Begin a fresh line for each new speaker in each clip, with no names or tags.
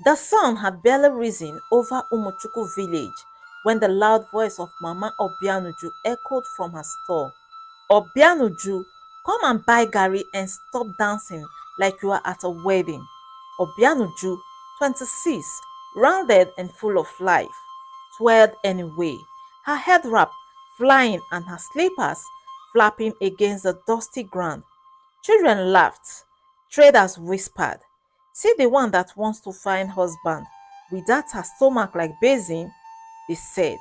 The sun had barely risen over Umuchuku village when the loud voice of Mama Obianuju echoed from her store. Obianuju, come and buy Garri and stop dancing like you are at a wedding. Obianuju, 26, rounded and full of life, twirled anyway, her head wrap flying and her slippers flapping against the dusty ground. Children laughed. Traders whispered, see the one that wants to find husband without her stomach like basin, they said.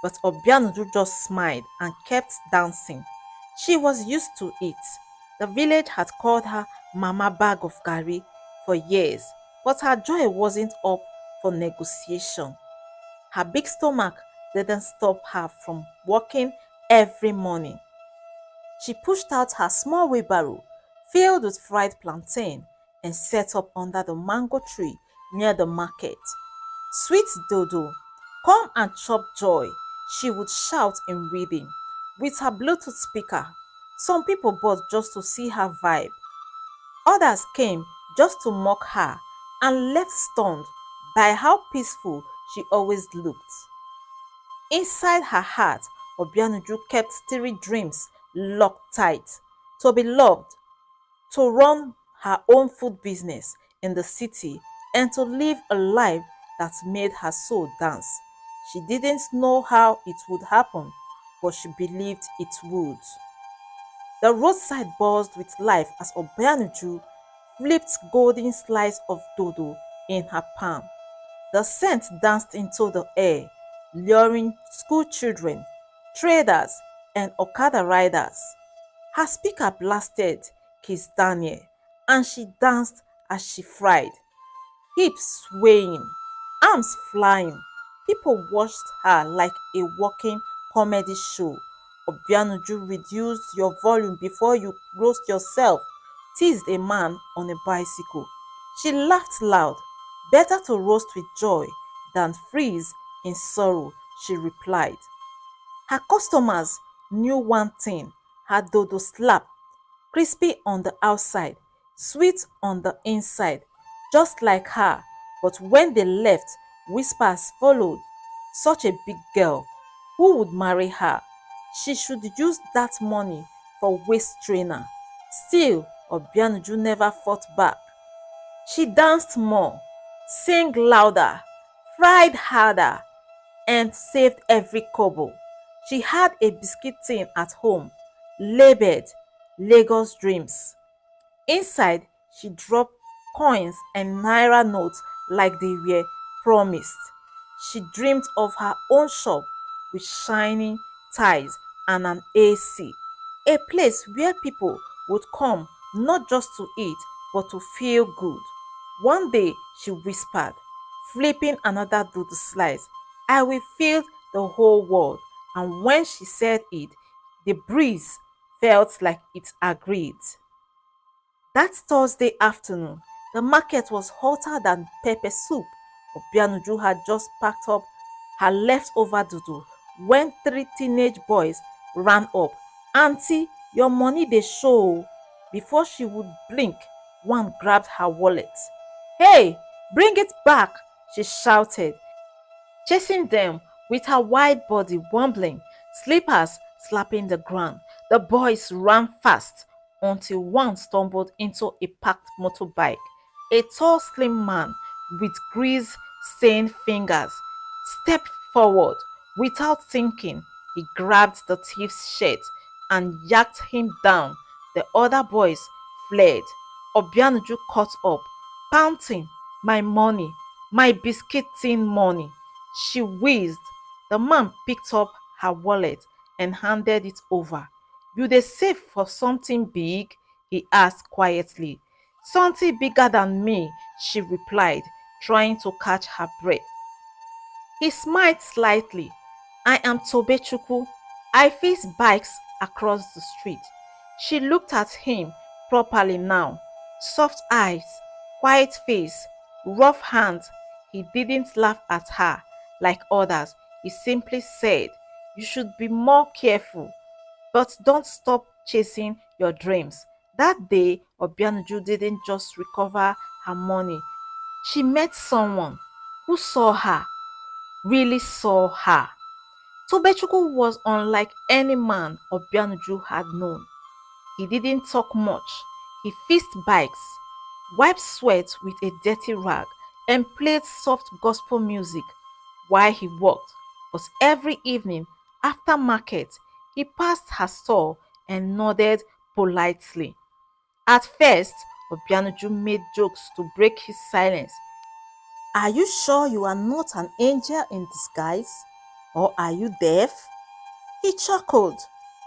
But Obianuju just smiled and kept dancing. She was used to it. The village had called her Mama Bag of Garri for years, but her joy wasn't up for negotiation. Her big stomach didn't stop her from working every morning. She pushed out her small wheelbarrow filled with fried plantain and set up under the mango tree near the market. Sweet Dodo, come and chop joy, she would shout in rhythm with her Bluetooth speaker. Some people bought just to see her vibe. Others came just to mock her and left stunned by how peaceful she always looked. Inside her heart, Obianuju kept three dreams locked tight: to be loved, to run her own food business in the city, and to live a life that made her soul dance. She didn't know how it would happen, but she believed it would. The roadside buzzed with life as Obianuju flipped golden slice of dodo in her palm. The scent danced into the air, luring school children, traders, and Okada riders. Her speaker blasted Kiss Daniel, and she danced as she fried, hips swaying, arms flying. People watched her like a walking comedy show. Obianuju, reduced your volume before you roast yourself, teased a man on a bicycle. She laughed loud. Better to roast with joy than freeze in sorrow, she replied. Her customers knew one thing: her dodo slap, crispy on the outside, sweet on the inside, just like her. But when they left, whispers followed. Such a big girl. Who would marry her? She should use that money for waist trainer. Still, Obianuju never fought back. She danced more, sang louder, fried harder, and saved every kobo. She had a biscuit tin at home, labeled Lagos Dreams. Inside, she dropped coins and naira notes like they were promised. She dreamed of her own shop with shining tiles and an AC, a place where people would come not just to eat but to feel good. One day, she whispered, flipping another doodle slice, I will fill the whole world. And when she said it, the breeze felt like it agreed. That Thursday afternoon, the market was hotter than pepper soup. Obianuju had just packed up her leftover dodo when three teenage boys ran up. Auntie, your money dey show o. Before she would blink, one grabbed her wallet. Hey, bring it back, she shouted, chasing them with her wide body wobbling, slippers slapping the ground. The boys ran fast until one stumbled into a parked motorbike. A tall, slim man with grease-stained fingers stepped forward. Without thinking, he grabbed the thief's shirt and yacked him down. The other boys fled. Obianuju caught up, panting, my money, my biscuit tin money. She wheezed. The man picked up her wallet and handed it over. You dey save for something big? He asked quietly. Something bigger than me, she replied, trying to catch her breath. He smiled slightly. I am Tobechukwu. I fix bikes across the street. She looked at him properly now. Soft eyes, quiet face, rough hands. He didn't laugh at her like others. He simply said, you should be more careful, but don't stop chasing your dreams. That day, Obianuju didn't just recover her money. She met someone who saw her, really saw her. Tobechukwu was unlike any man Obianuju had known. He didn't talk much. He fixed bikes, wiped sweat with a dirty rag, and played soft gospel music while he worked. But every evening after market, he passed her store and nodded politely. At first, Obianuju made jokes to break his silence. Are you sure you are not an angel in disguise? Or are you deaf? He chuckled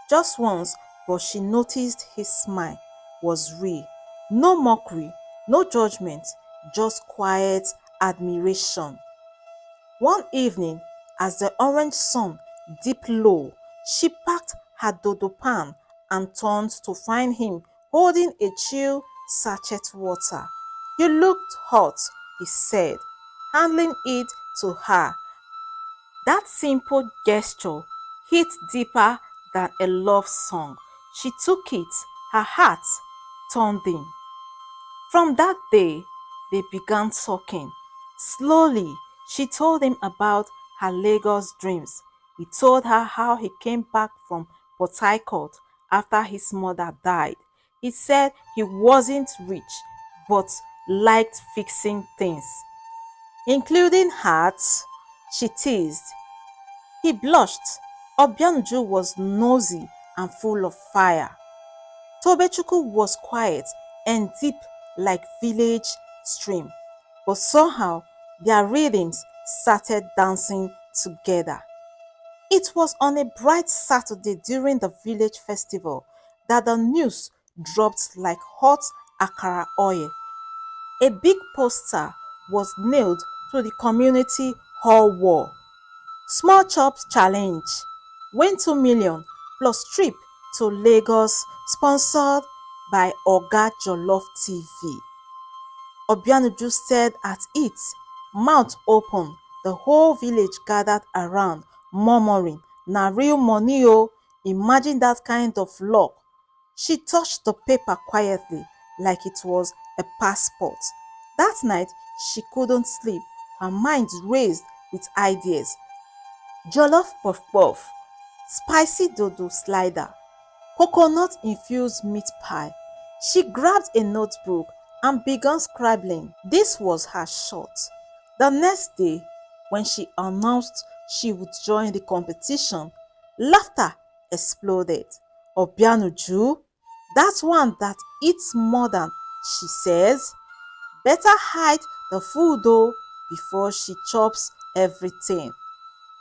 just once, but she noticed his smile was real. No mockery, no judgment, just quiet admiration. One evening, as the orange sun dipped low, she packed her dodo pan and turned to find him holding a chill sachet water. You looked hot, he said, handling it to her. That simple gesture hit deeper than a love song. She took it, her heart turned in. From that day, they began talking. Slowly, she told him about her Lagos dreams. He told her how he came back from Port Harcourt after his mother died. He said he wasn't rich, but liked fixing things, including hats. She teased. He blushed. Obianuju was nosy and full of fire. Tobechukwu was quiet and deep like village stream, but somehow their rhythms started dancing together. It was on a bright Saturday during the village festival that the news dropped like hot akara oil. A big poster was nailed to the community hall wall. Small Chops Challenge, win 2 million plus trip to Lagos sponsored by Oga Jollof TV. Obianuju stared at it, mouth open. The whole village gathered around, murmuring, "Na real money o, imagine that kind of luck." She touched the paper quietly like it was a passport. That night, she couldn't sleep. Her mind raced with ideas. Jollof puff puff, spicy dodo slider, coconut infused meat pie. She grabbed a notebook and began scribbling. This was her shot. The next day, when she announced she would join the competition, laughter exploded. Obianuju, that one that eats more than she says, better hide the food though before she chops everything.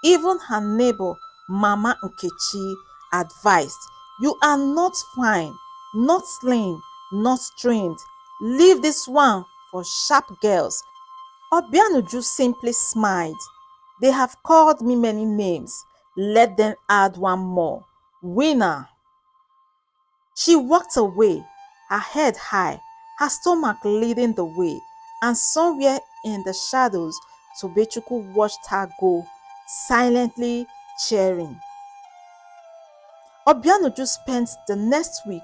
Even her neighbor, Mama Nkechi, advised, "You are not fine, not slim, not trained. Leave this one for sharp girls." Obianuju simply smiled. "They have called me many names. Let them add one more. Winner." She walked away, her head high, her stomach leading the way, and somewhere in the shadows, Tobechukwu watched her go, silently cheering. Obianuju spent the next week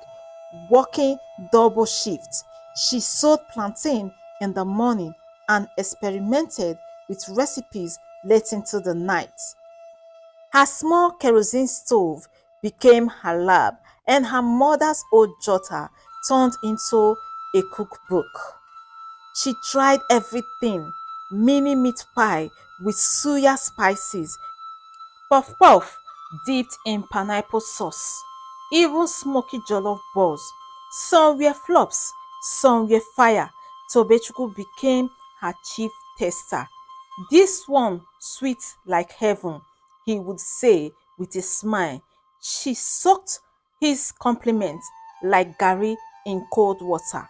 working double shifts. She sold plantain in the morning and experimented with recipes late into the night. Her small kerosene stove became her lab, and her mother's old jotter turned into a cookbook. She tried everything: mini meat pie with suya spices, puff puff dipped in pineapple sauce, even smoky jollof balls. Some were flops, some were fire. Tobechukwu became her chief tester. "This one sweet like heaven," he would say with a smile. She soaked his compliments like Garri in cold water.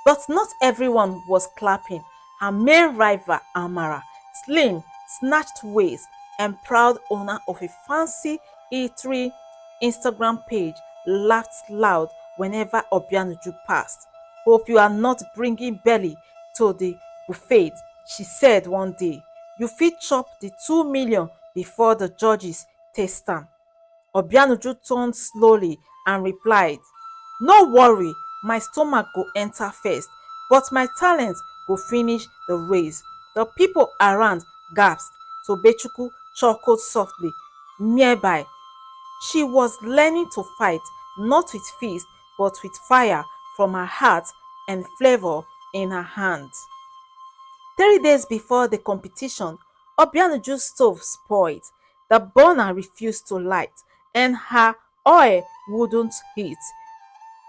But not everyone was clapping. Her male rival, Amara, slim, snatched waist, and proud owner of a fancy eatery Instagram page, laughed loud whenever Obianuju passed. "Hope you are not bringing belly to the buffet," she said one day. "You fit chop the 2 million before the judges taste am." Obianuju turned slowly and replied, "No worry, my stomach go enter first, but my talent go finish the race. The people around gasped. Tobechukwu chuckled softly. Nearby, she was learning to fight, not with fist, but with fire from her heart and flavor in her hands. 3 days before the competition, Obianuju's stove spoiled. The burner refused to light, and her oil wouldn't heat.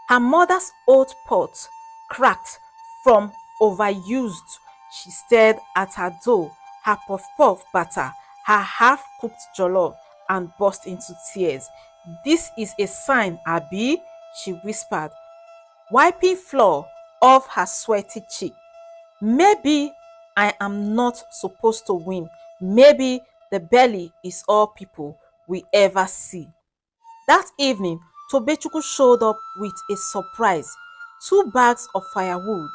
Her mother's old pot cracked from overused. She stared at her dough, her puff-puff batter, her half-cooked jollof, and burst into tears. "This is a sign, Abi," she whispered, wiping flour off her sweaty cheek. "Maybe I am not supposed to win. Maybe the belly is all people will ever see." That evening, Tobechukwu showed up with a surprise: 2 bags of firewood,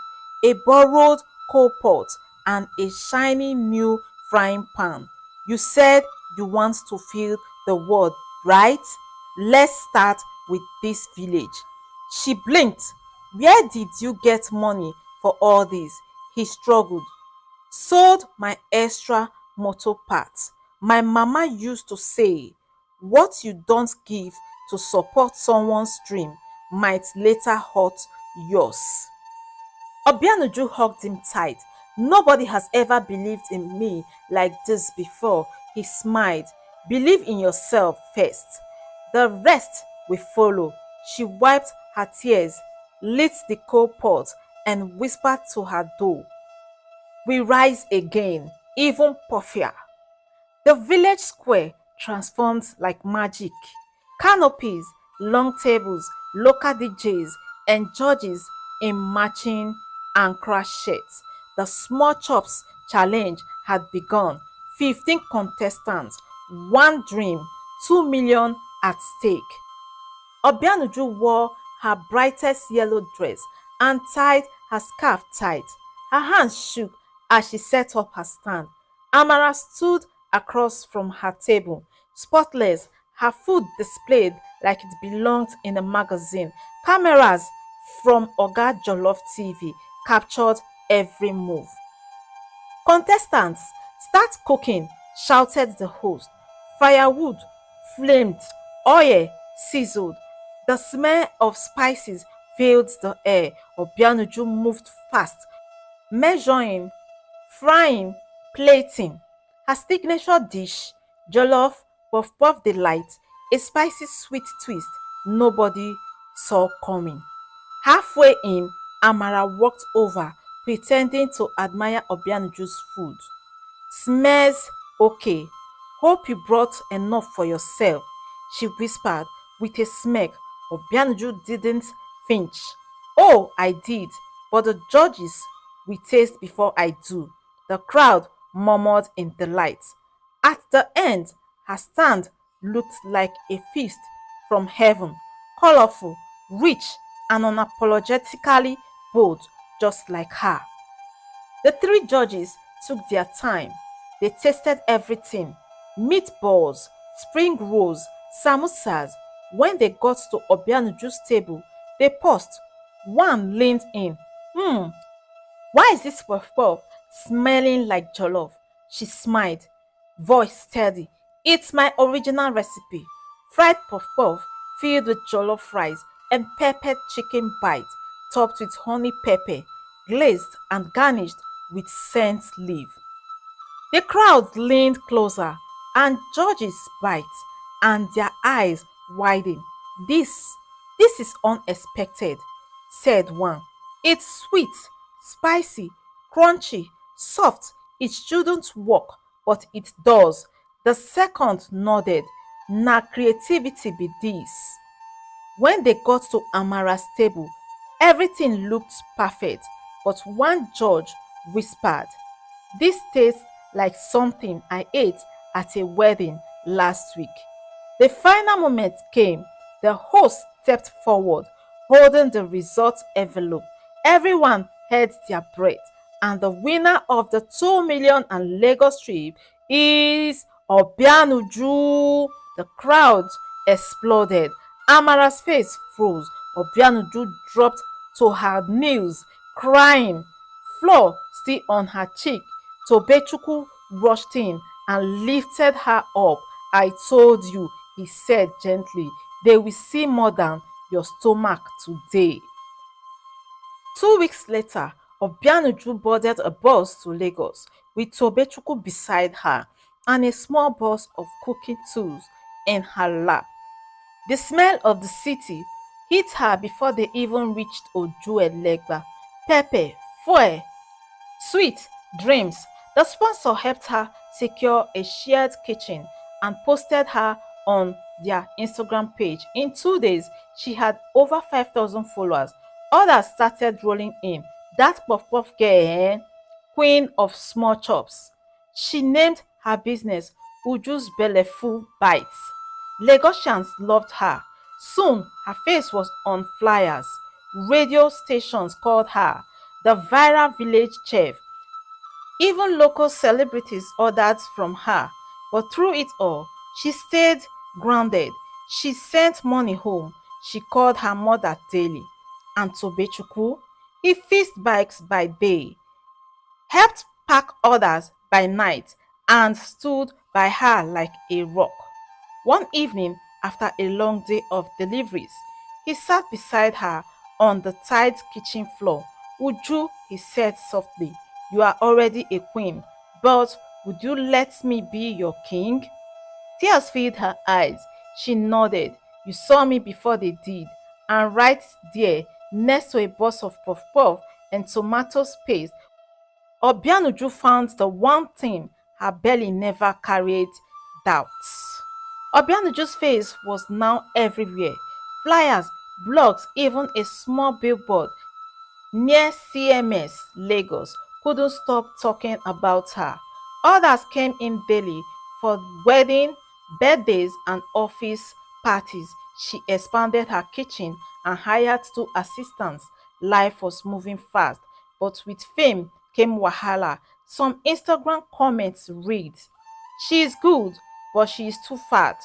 a borrowed coal pot, and a shiny new frying pan. "You said you want to fill the world, right? Let's start with this village." She blinked. "Where did you get money for all this?" He struggled. "Sold my extra motor parts. My mama used to say, what you don't give to support someone's dream might later hurt yours." Obianuju hugged him tight. "Nobody has ever believed in me like this before." He smiled. "Believe in yourself first. The rest will follow." She wiped her tears, lit the coal pot, and whispered to her dough, "We rise again, even puffier." The village square transformed like magic. Canopies, long tables, local DJs, and judges in matching Ankara shirts. The small chops challenge had begun. 15 contestants, one dream, 2 million at stake. Obianuju wore her brightest yellow dress and tied her scarf tight. Her hands shook as she set up her stand. Amara stood across from her table, spotless, her food displayed like it belonged in a magazine. Cameras from Oga Jollof TV captured every move. "Contestants, start cooking," shouted the host. Firewood flamed, oil sizzled. The smell of spices filled the air. Obianuju moved fast, measuring, frying, plating. Her signature dish, jollof, puff-puff delight, a spicy sweet twist nobody saw coming. Halfway in, Amara walked over, pretending to admire Obianuju's food. "Smells okay. Hope you brought enough for yourself," she whispered with a smirk. Obianuju didn't flinch. "Oh, I did, but the judges will taste before I do." The crowd murmured in delight. At the end, her stand looked like a feast from heaven, colorful, rich, and unapologetically bold, just like her. The 3 judges took their time. They tasted everything: meatballs, spring rolls, samosas. When they got to Obianuju's table, they paused. One leaned in. Why is this puff puff smelling like jollof?" She smiled, voice steady. "It's my original recipe. Fried puff puff filled with jollof rice and peppered chicken bites, topped with honey pepper, glazed and garnished with scent leaf." The crowd leaned closer, and judges bite, and their eyes widened. This is unexpected," said one. "It's sweet, spicy, crunchy, soft. It shouldn't work, but it does." The second nodded. "Na creativity be this." When they got to Amara's table, everything looked perfect, but one judge whispered, "This tastes like something I ate at a wedding last week." The final moment came. The host stepped forward, holding the result envelope. Everyone held their breath, and the winner of the 2 million and Lagos trip is Obianuju. The crowd exploded. Amara's face froze. Obianuju dropped to her knees, crying. floor still on her cheek. Tobechukwu rushed in and lifted her up. "I told you," he said gently, "they will see more than your stomach today." 2 weeks later, Obianuju boarded a bus to Lagos with Tobechukwu beside her and a small box of cooking tools in her lap. The smell of the city hit her before they even reached Ojuelegba. Pepper, fuel, sweet dreams. The sponsor helped her secure a shared kitchen and posted her on their Instagram page. In 2 days, she had over 5,000 followers. Others started rolling in. "That puff puff girl, eh? Queen of small chops." She named her business Uju's Belleful Bites. Lagosians loved her. Soon, her face was on flyers. Radio stations called her the viral village chef. Even local celebrities ordered from her. But through it all, she stayed grounded. She sent money home. She called her mother daily. And Tobechukwu, he fixed bikes by day, helped pack others by night, and stood by her like a rock. One evening, after a long day of deliveries, he sat beside her on the tiled kitchen floor. "Uju," he said softly, "you are already a queen, but would you let me be your king?" Tears filled her eyes. She nodded. "You saw me before they did." And right there, next to a box of puff puff and tomato paste, Obianuju found the one thing her belly never carried: doubts. Obianuju's face was now everywhere. Flyers, blogs, even a small billboard near CMS Lagos couldn't stop talking about her. Others came in daily for wedding, birthdays, and office parties. She expanded her kitchen and hired 2 assistants. Life was moving fast, but with fame came wahala. Some Instagram comments read, "She is good, but she is too fat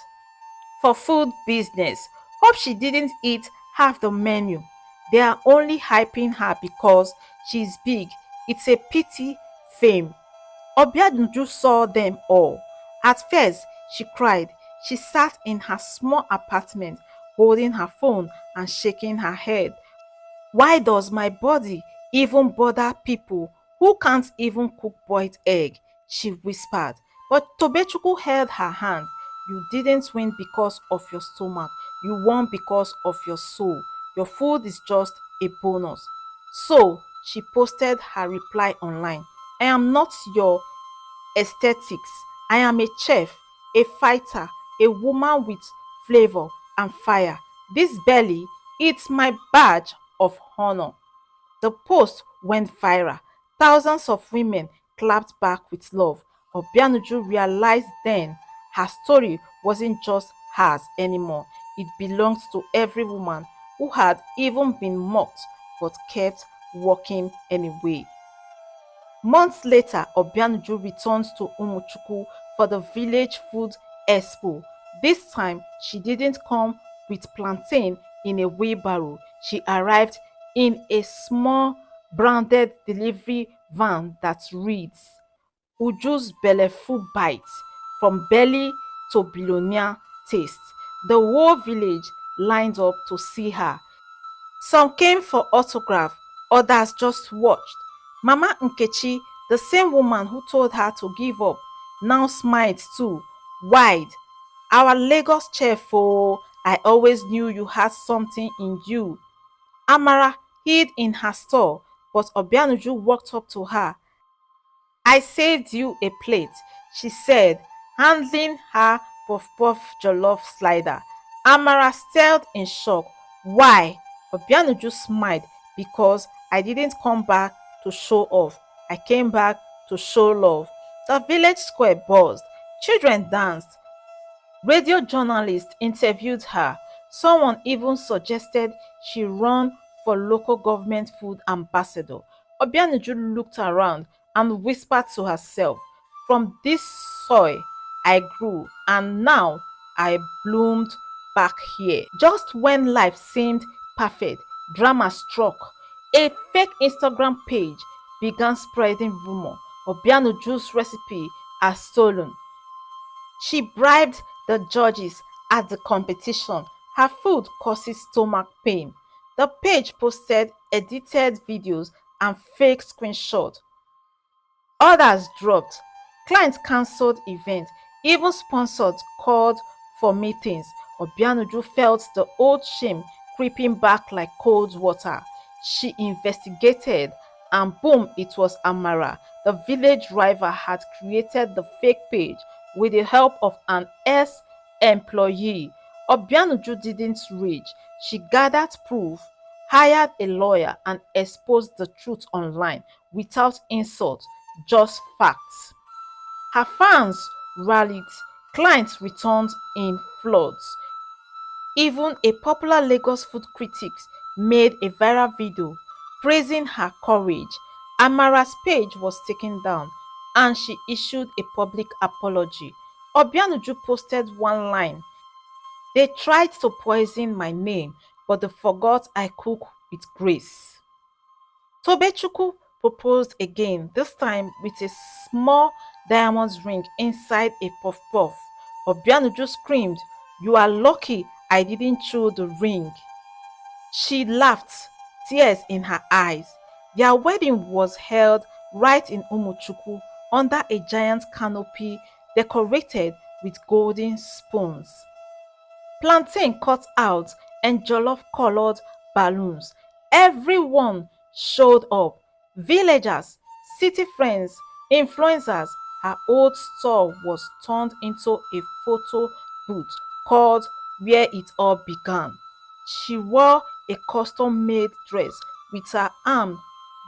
for food business. Hope she didn't eat half the menu. They are only hyping her because she's big. It's a pity." Fame. Obianuju saw them all. At first, she cried. She sat in her small apartment, holding her phone and shaking her head. "Why does my body even bother people who can't even cook boiled egg?" she whispered. But Tobechukwu held her hand. "You didn't win because of your stomach. You won because of your soul. Your food is just a bonus." So she posted her reply online. "I am not your aesthetics. I am a chef, a fighter, a woman with flavor and fire. This belly, it's my badge of honor." The post went viral. Thousands of women clapped back with love. Obianuju realized then her story wasn't just hers anymore. It belonged to every woman who had even been mocked but kept walking anyway. Months later, Obianuju returned to Umuchukwu for the village food expo. This time, she didn't come with plantain in a wheelbarrow. She arrived in a small branded delivery van that reads, "Uju's Belleful Bites, from belly to billionaire taste." The whole village lined up to see her. Some came for autograph, others just watched. Mama Nkechi, the same woman who told her to give up, now smiled too, wide. "Our Lagos chef, oh, I always knew you had something in you." Amara hid in her store, but Obianuju walked up to her. "I saved you a plate," she said, handling her puff puff jollof slider. Amara stared in shock. "Why?" Obianuju smiled. "Because I didn't come back to show off. I came back to show love." The village square buzzed. Children danced. Radio journalists interviewed her. Someone even suggested she run for local government food ambassador. Obianuju looked around and whispered to herself, "From this soil I grew, and now I bloomed back here." Just when life seemed perfect, drama struck. A fake Instagram page began spreading rumor Obianuju's recipe as stolen. She bribed the judges at the competition. Her food causes stomach pain. The page posted edited videos and fake screenshots. Others dropped. Clients cancelled events. Even sponsors called for meetings. Obianuju felt the old shame creeping back like cold water. She investigated and boom, it was Amara. The village rival had created the fake page with the help of an ex-employee. Obianuju didn't rage. She gathered proof, hired a lawyer and exposed the truth online without insult, just facts. Her fans rallied, clients returned in floods. Even a popular Lagos food critic made a viral video praising her courage. Amara's page was taken down and she issued a public apology. Obianuju posted one line: "They tried to poison my name, but they forgot I cook with grace." Tobechukwu proposed again, this time with a small diamond ring inside a puff-puff. Obianuju screamed, "You are lucky I didn't throw the ring." She laughed, tears in her eyes. Their wedding was held right in Umuchukwu under a giant canopy decorated with golden spoons, plantain cut out, and jollof-colored balloons. Everyone showed up: villagers, city friends, influencers. Her old store was turned into a photo booth called "Where It All Began." She wore a custom-made dress with her arm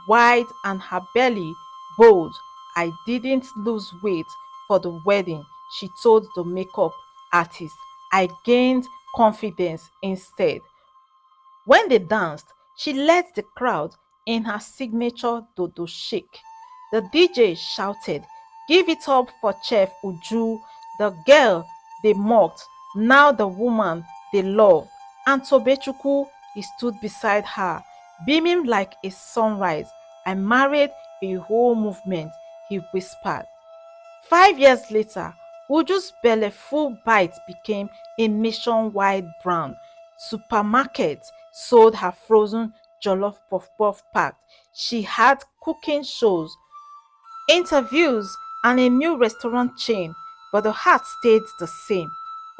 wide and her belly bold. "I didn't lose weight for the wedding," she told the makeup artist. "I gained confidence instead." When they danced, she led the crowd in her signature dodo shake. The DJ shouted, "Give it up for Chef Uju, the girl they mocked, now the woman they love." And Tobechukwu, he stood beside her, beaming like a sunrise. "I married a whole movement," he whispered. 5 years later, Uju's belleful bite became a nationwide brand. Supermarkets sold her frozen jollof puff-puff pack. She had cooking shows, interviews, and a new restaurant chain, but the heart stayed the same.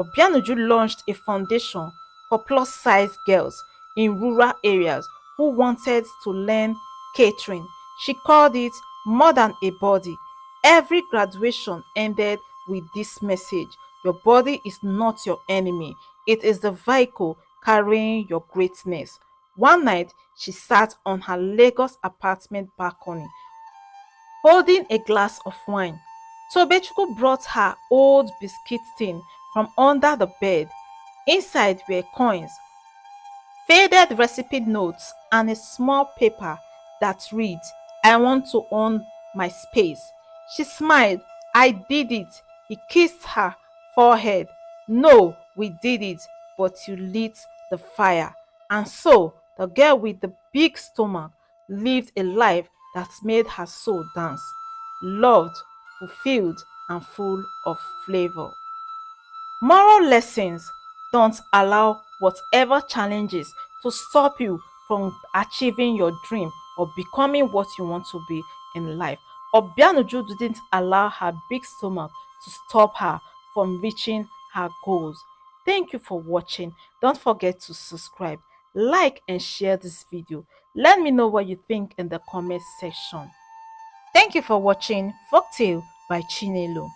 Obianuju launched a foundation for plus-size girls in rural areas who wanted to learn catering. She called it "More Than a Body." Every graduation ended with this message: your body is not your enemy. It is the vehicle carrying your greatness. One night, she sat on her Lagos apartment balcony, holding a glass of wine. Tobechukwu brought her old biscuit tin from under the bed. Inside were coins, faded recipe notes, and a small paper that reads, "I want to own my space." She smiled. "I did it." He kissed her forehead. "No, we did it, but you lit the fire." And so, the girl with the big stomach lived a life that made her soul dance, loved, fulfilled, and full of flavor. Moral lessons: don't allow whatever challenges to stop you from achieving your dream or becoming what you want to be in life. Obianuju didn't allow her big stomach to stop her from reaching her goals. Thank you for watching. Don't forget to subscribe, like, and share this video. Let me know what you think in the comment section. Thank you for watching Folktale by Chinelo.